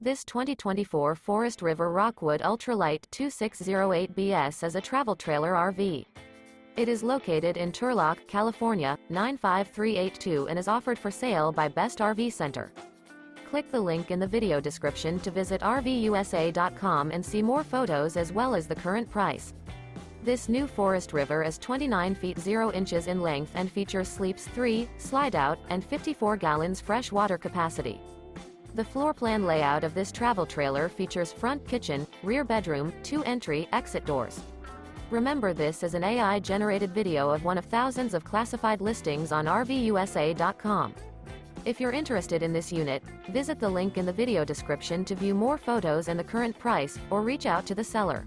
This 2024 Forest River Rockwood Ultralight 2608BS is a travel trailer RV. It is located in Turlock, California, 95382 and is offered for sale by Best RV Center. Click the link in the video description to visit RVUSA.com and see more photos as well as the current price. This new Forest River is 29 feet 0 inches in length and features sleeps 3, Slideout, and 54 gallons fresh water capacity. The floor plan layout of this travel trailer features front kitchen, rear bedroom, 2 entry/exit doors. Remember, this is an AI-generated video of one of thousands of classified listings on RVUSA.com. If you're interested in this unit, visit the link in the video description to view more photos and the current price, or reach out to the seller.